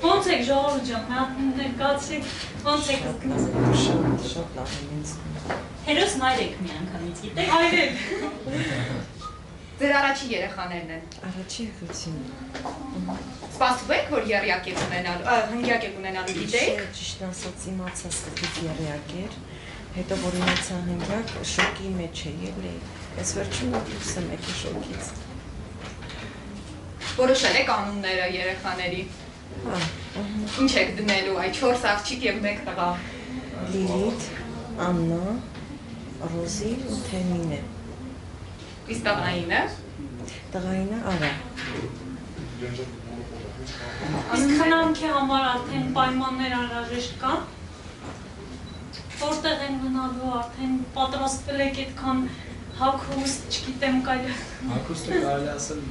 Ոնց եք ժողովուրդ ջան, ներկայացրեք, ոնց եք զգացել։ Շատ լավ եմ ինձ։ Հերոս մայր եք մի անգամից, գիտեք։ Այրեք։ Ձեր առաջի երեխաներն են։ Առաջի եղեցին։ Սպասում եք, որ եռյակ եք ունենալու, հնգյակ եք ունենալու, գիտեք։ Ճիշտ ասած իմացա սկզբից եռյակ էր, հետո որ իմացա հնգյակ, շոկի մեջ է ելի։ Ես վերջում դուրս եմ եկել շոկից։ Որոշել եք անունները երեխաների։ Ինչ եք դնելու, այ 4 աղջիկ եւ 1 տղա։ Լիլիթ, Աննա, Ռոզի ու Թեմինե։ Իսկ տղայինը։ Տղայինը Արա։ Իսկ խնամքի համար արդեն պայմաններ անհրաժեշտ կան։ Որտեղ են մնալու, արդեն պատրաստվել եք այդքան հագուստ, չգիտեմ, կարելի։ Հագուստը կարելի ասել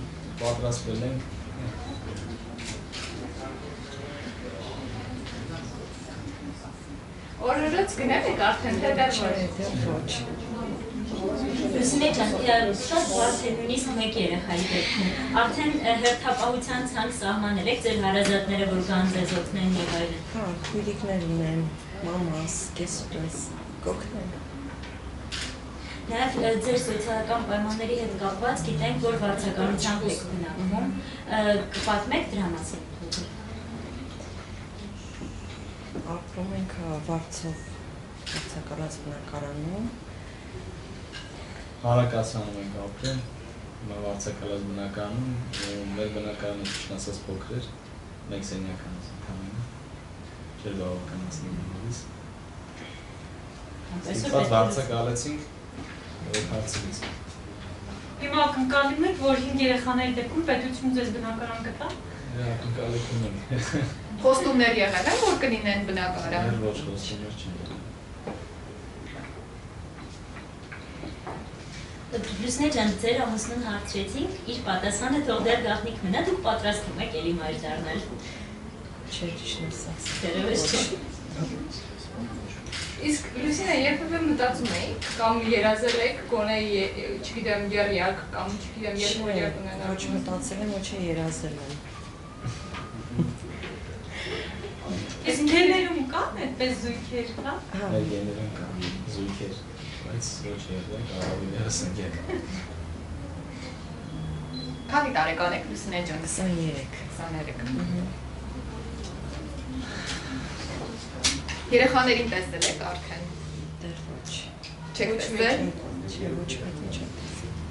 պատրաստվել են։ Օրորոց գնել եք արդեն թե դեռ Ոչ։ Լուսինե ջան, շատ բարձ է նույնիսկ մեկ երեխայի դեպքում։ Արդեն հերթապահության ցանկ սահմանել եք ձեր հարազատները, որ գան ձեզ օգնեն եւ այլն։ Հա, քույրիկներ ունեմ, մամաս, կեսպես, կօգնեն։ Նաև ձեր սոցիալական պայմանների հետ կապված գիտենք, որ վարձակալությամբ եք բնակվում, կպատմեք դրա մասին։ Ապրում ենք Վարձով վարձակալած բնակարանում։ Հարակացանում ենք ապրում, հիմա վարձակալած բնակարանում, մեր բնակարանը ճիշտ ասած փոքր էր, 1 սենյական ընդամենը, չէր կարող կանացնել նորից։ Ստիպված վարձակալեցինք, որ հարցրից։ Հիմա ակնկալում եք, որ 5 երեխաների դեպքում պետությունը ձեզ բնակարան կտա։ Ակնկալում ենք։ Խոստումներ եղել են, որ կլինեն բնակարան։ Ոչ խոստումներ չեն։ Լուսինե ջան, ձեր ամուսնուն հարցրեցինք, իր պատասխանը թող դեռ գաղտնիք մնա, դուք պատրաստվում եք էլի մայր դառնալ։ Չէ, ճիշտ ասած։ Դերևս չէ։ Իսկ Լուսինե, երբևէ մտածում եք կամ երազել եք գոնե, չգիտեմ, եռյակ կամ չգիտեմ, երկու ունենալու։ Ոչ մտածել եմ, ոչ երազել եմ։ Իսկ գեներում կան այդպես զույգեր, հա։ Մեր գեներում կան զույգեր, բայց ոչ եղել, ավելի հսնգետ։ Քանի տարեկան եք Լուսինե ջան։ 23։ 23։ Երեխաներին տեսել եք արդեն։ Դեռ ոչ։ Չեք տեսել։ Չէ, ոչ մեկ ինչ չեմ տեսել։